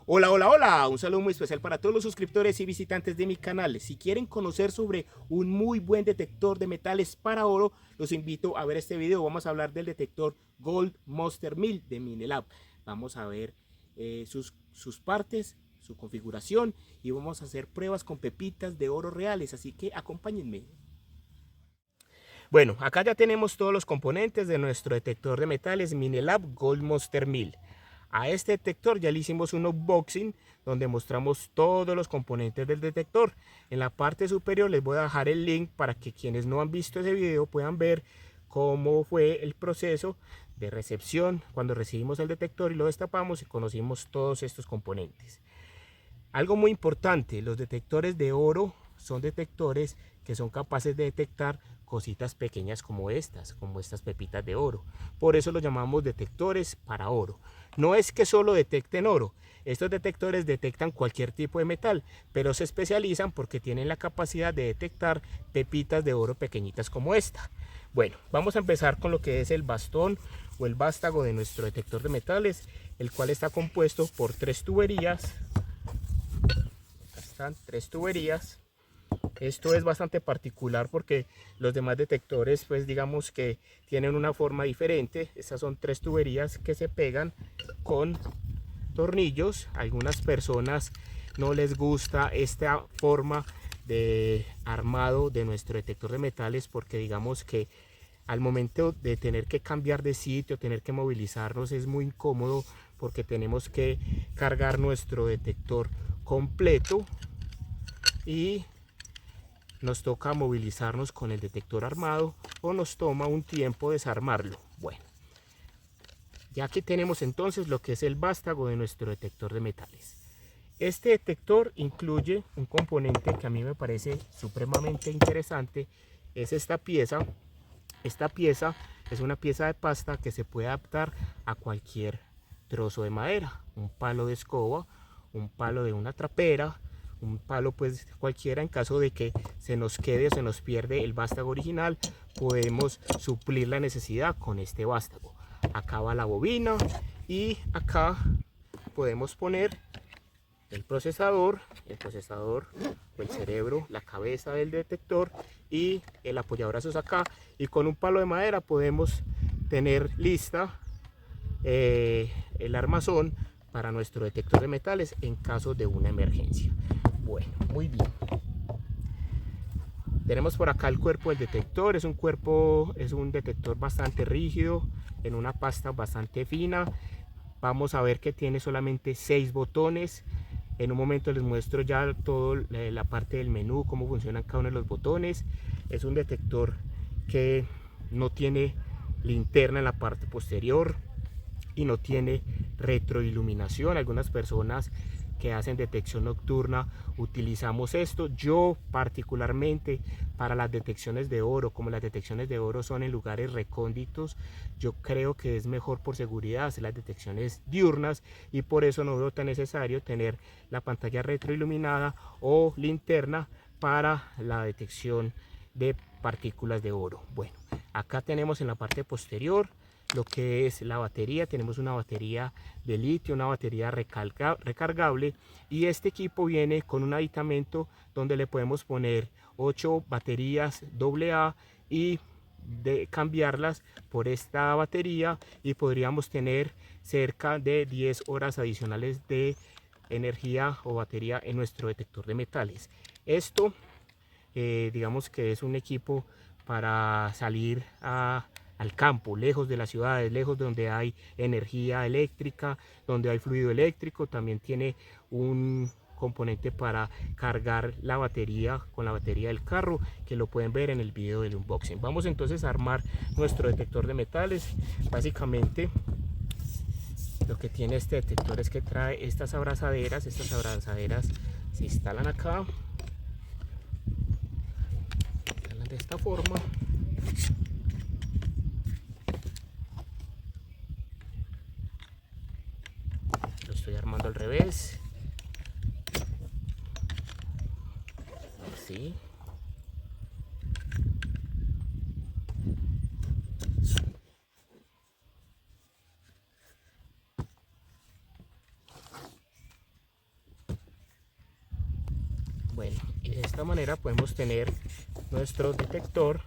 Hola, hola, hola, un saludo muy especial para todos los suscriptores y visitantes de mi canal. Si quieren conocer sobre un muy buen detector de metales para oro, los invito a ver este video. Vamos a hablar del detector Gold Monster 1000 de Minelab. Vamos a ver sus partes, su configuración y vamos a hacer pruebas con pepitas de oro reales, así que acompáñenme. Bueno, acá ya tenemos todos los componentes de nuestro detector de metales Minelab Gold Monster 1000. A este detector ya le hicimos un unboxing donde mostramos todos los componentes del detector. En la parte superior les voy a dejar el link para que quienes no han visto ese video puedan ver cómo fue el proceso de recepción cuando recibimos el detector y lo destapamos y conocimos todos estos componentes. Algo muy importante, los detectores de oro son detectores que son capaces de detectar cositas pequeñas como estas pepitas de oro. Por eso los llamamos detectores para oro. No es que solo detecten oro, estos detectores detectan cualquier tipo de metal, pero se especializan porque tienen la capacidad de detectar pepitas de oro pequeñitas como esta. Bueno, vamos a empezar con lo que es el bastón o el vástago de nuestro detector de metales, el cual está compuesto por tres tuberías. Están tres tuberías. Esto es bastante particular porque los demás detectores pues digamos que tienen una forma diferente. Estas son tres tuberías que se pegan con tornillos. A algunas personas no les gusta esta forma de armado de nuestro detector de metales porque digamos que al momento de tener que cambiar de sitio, tener que movilizarnos es muy incómodo porque tenemos que cargar nuestro detector completo y nos toca movilizarnos con el detector armado o nos toma un tiempo desarmarlo. Bueno, ya aquí tenemos entonces lo que es el vástago de nuestro detector de metales. Este detector incluye un componente que a mí me parece supremamente interesante, es esta pieza. Esta pieza es una pieza de pasta que se puede adaptar a cualquier trozo de madera, un palo de escoba, un palo de una trapera, un palo pues cualquiera. En caso de que se nos quede o se nos pierde el vástago original, podemos suplir la necesidad con este vástago. Acá va la bobina y acá podemos poner el procesador o el cerebro, la cabeza del detector y el apoyabrazos acá, y con un palo de madera podemos tener lista el armazón para nuestro detector de metales en caso de una emergencia. Bueno, muy bien. Tenemos por acá el cuerpo del detector, es un detector bastante rígido, en una pasta bastante fina. Vamos a ver que tiene solamente 6 botones. En un momento les muestro ya toda la parte del menú, cómo funcionan cada uno de los botones. Es un detector que no tiene linterna en la parte posterior y no tiene retroiluminación. Algunas personas que hacen detección nocturna utilizamos esto. Yo particularmente para las detecciones de oro, como las detecciones de oro son en lugares recónditos, yo creo que es mejor por seguridad hacer las detecciones diurnas y por eso no veo tan necesario tener la pantalla retroiluminada o linterna para la detección de partículas de oro. Bueno, acá tenemos en la parte posterior lo que es la batería. Tenemos una batería de litio, una batería recargable, y este equipo viene con un aditamento donde le podemos poner 8 baterías AA y cambiarlas por esta batería y podríamos tener cerca de 10 horas adicionales de energía o batería en nuestro detector de metales. Esto digamos que es un equipo para salir al campo, lejos de las ciudades, lejos de donde hay energía eléctrica, donde hay fluido eléctrico. También tiene un componente para cargar la batería con la batería del carro, que lo pueden ver en el video del unboxing. Vamos entonces a armar nuestro detector de metales. Básicamente lo que tiene este detector es que trae estas abrazaderas se instalan acá de esta forma. Lo estoy armando al revés, así. Y de esta manera podemos tener nuestro detector.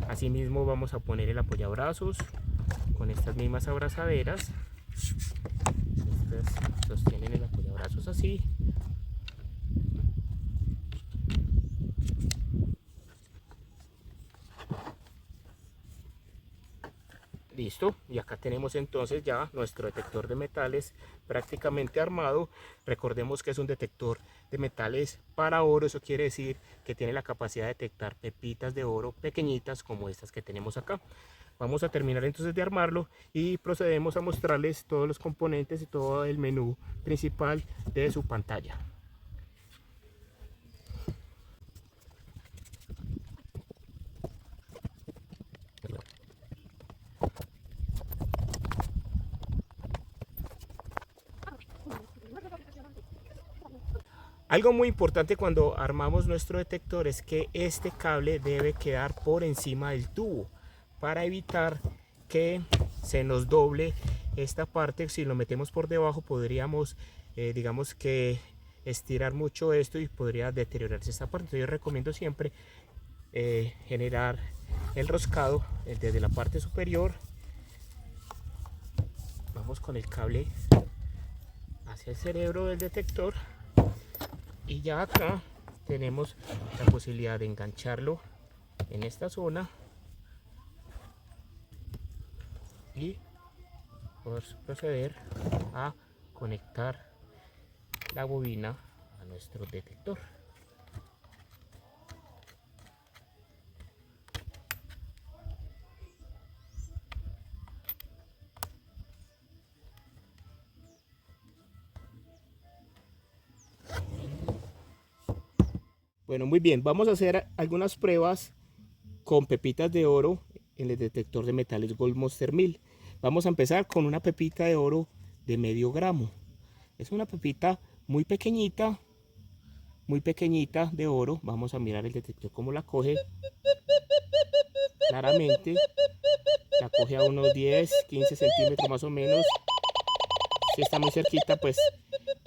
Asimismo vamos a poner el apoyabrazos con estas mismas abrazaderas. Estas sostienen el apoyabrazos así. Listo, y acá tenemos entonces ya nuestro detector de metales prácticamente armado. Recordemos que es un detector de metales para oro, eso quiere decir que tiene la capacidad de detectar pepitas de oro pequeñitas como estas que tenemos acá. Vamos a terminar entonces de armarlo y procedemos a mostrarles todos los componentes y todo el menú principal de su pantalla. Algo muy importante cuando armamos nuestro detector es que este cable debe quedar por encima del tubo para evitar que se nos doble esta parte. Si lo metemos por debajo podríamos digamos que estirar mucho esto y podría deteriorarse esta parte. Entonces yo recomiendo siempre generar el roscado desde la parte superior. Vamos con el cable hacia el cerebro del detector. Y ya acá tenemos la posibilidad de engancharlo en esta zona y proceder a conectar la bobina a nuestro detector. Bueno, muy bien, vamos a hacer algunas pruebas con pepitas de oro en el detector de metales Gold Monster 1000. Vamos a empezar con una pepita de oro de medio gramo. Es una pepita muy pequeñita de oro. Vamos a mirar el detector cómo la coge. Claramente la coge a unos 10, 15 centímetros más o menos. Si está muy cerquita, pues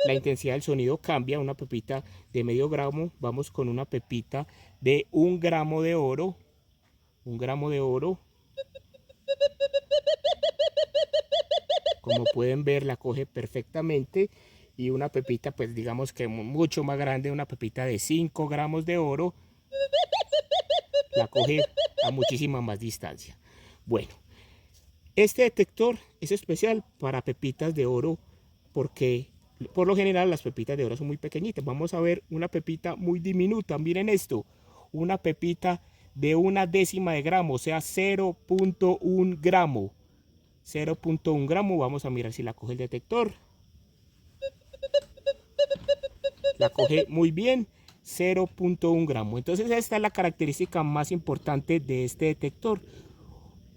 la intensidad del sonido cambia. Una pepita de medio gramo. Vamos con una pepita de 1 gramo de oro. 1 gramo de oro. Como pueden ver, la coge perfectamente. Y una pepita, pues digamos que mucho más grande, una pepita de 5 gramos de oro, la coge a muchísima más distancia. Bueno, este detector es especial para pepitas de oro porque por lo general las pepitas de oro son muy pequeñitas. Vamos a ver una pepita muy diminuta. Miren esto, una pepita de 1/10 de gramo, o sea 0.1 gramo. 0.1 gramo, vamos a mirar si la coge el detector. La coge muy bien, 0.1 gramo. Entonces esta es la característica más importante de este detector.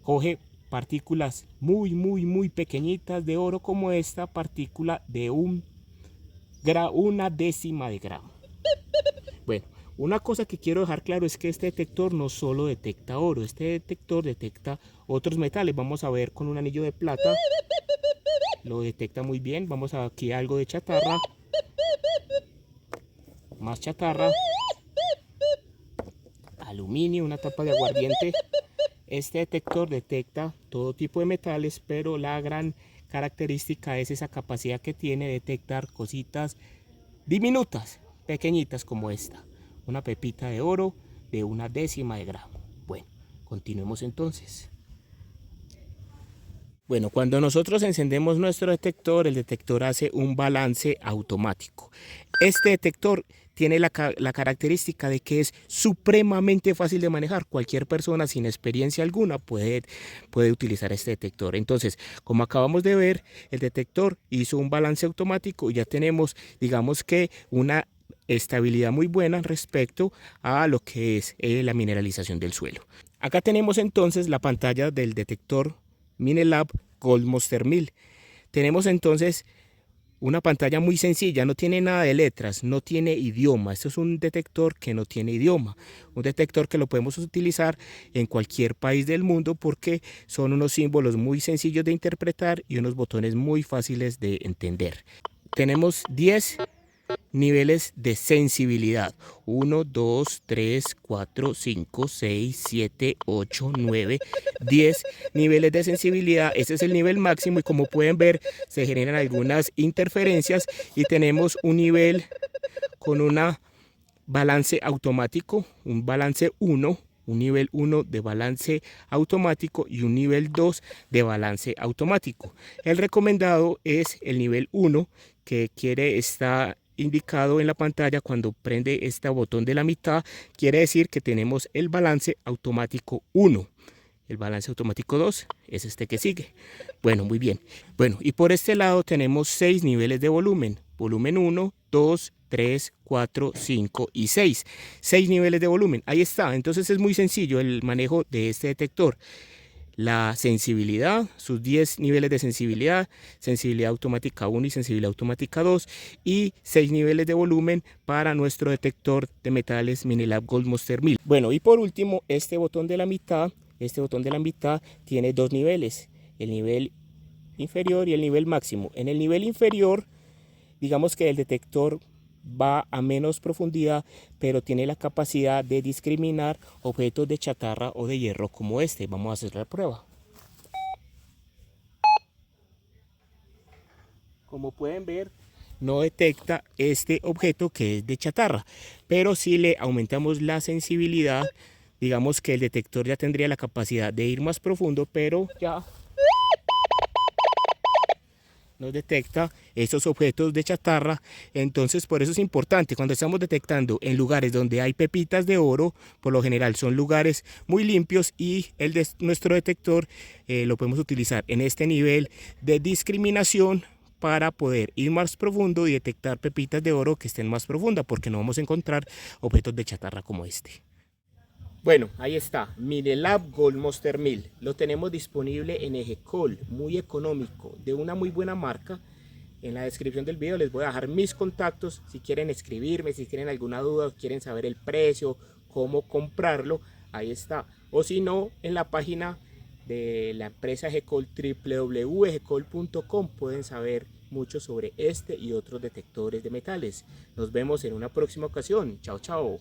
Coge partículas muy pequeñitas de oro, como esta partícula de 1/10 de gramo. Bueno, una cosa que quiero dejar claro es que este detector no solo detecta oro, este detector detecta otros metales. Vamos a ver con un anillo de plata, lo detecta muy bien. Vamos a aquí algo de chatarra, más chatarra, aluminio, una tapa de aguardiente. Este detector detecta todo tipo de metales, pero la gran característica es esa capacidad que tiene de detectar cositas diminutas, pequeñitas como esta. Una pepita de oro de 1/10 de gramo. Bueno, continuemos entonces. Bueno, cuando nosotros encendemos nuestro detector, el detector hace un balance automático. Este detector tiene la característica de que es supremamente fácil de manejar. Cualquier persona sin experiencia alguna puede utilizar este detector. Entonces, como acabamos de ver, el detector hizo un balance automático y ya tenemos, digamos que una estabilidad muy buena respecto a lo que es la mineralización del suelo. Acá tenemos entonces la pantalla del detector Minelab Gold Monster 1000. Tenemos entonces una pantalla muy sencilla, no tiene nada de letras, no tiene idioma. Esto es un detector que no tiene idioma, un detector que lo podemos utilizar en cualquier país del mundo porque son unos símbolos muy sencillos de interpretar y unos botones muy fáciles de entender. Tenemos 10 niveles de sensibilidad. 1, 2, 3, 4, 5, 6, 7, 8, 9, 10 niveles de sensibilidad. Ese es el nivel máximo y como pueden ver se generan algunas interferencias y tenemos un nivel con una balance automático, un balance 1, un nivel 1 de balance automático y un nivel 2 de balance automático. El recomendado es el nivel 1, que está indicado en la pantalla cuando prende este botón de la mitad. Quiere decir que tenemos el balance automático 1. El balance automático 2 es este que sigue. Bueno, muy bien. Bueno, y por este lado tenemos 6 niveles de volumen. Volumen 1, 2, 3, 4, 5 y 6. 6 niveles de volumen. Ahí está. Entonces es muy sencillo el manejo de este detector. La sensibilidad, sus 10 niveles de sensibilidad, sensibilidad automática 1 y sensibilidad automática 2 y 6 niveles de volumen para nuestro detector de metales Minelab Gold Monster 1000. Bueno, y por último, este botón de la mitad tiene 2 niveles, el nivel inferior y el nivel máximo. En el nivel inferior, digamos que el detector va a menos profundidad, pero tiene la capacidad de discriminar objetos de chatarra o de hierro como este. Vamos a hacer la prueba. Como pueden ver, no detecta este objeto que es de chatarra, pero si le aumentamos la sensibilidad, digamos que el detector ya tendría la capacidad de ir más profundo, pero ya nos detecta estos objetos de chatarra. Entonces por eso es importante cuando estamos detectando en lugares donde hay pepitas de oro, por lo general son lugares muy limpios y nuestro detector lo podemos utilizar en este nivel de discriminación para poder ir más profundo y detectar pepitas de oro que estén más profundas, porque no vamos a encontrar objetos de chatarra como este. Bueno, ahí está, Minelab Gold Monster 1000. Lo tenemos disponible en Egecol, muy económico, de una muy buena marca. En la descripción del video les voy a dejar mis contactos. Si quieren escribirme, si tienen alguna duda, quieren saber el precio, cómo comprarlo, ahí está. O si no, en la página de la empresa Egecol, www.egecol.com, pueden saber mucho sobre este y otros detectores de metales. Nos vemos en una próxima ocasión. Chao, chao.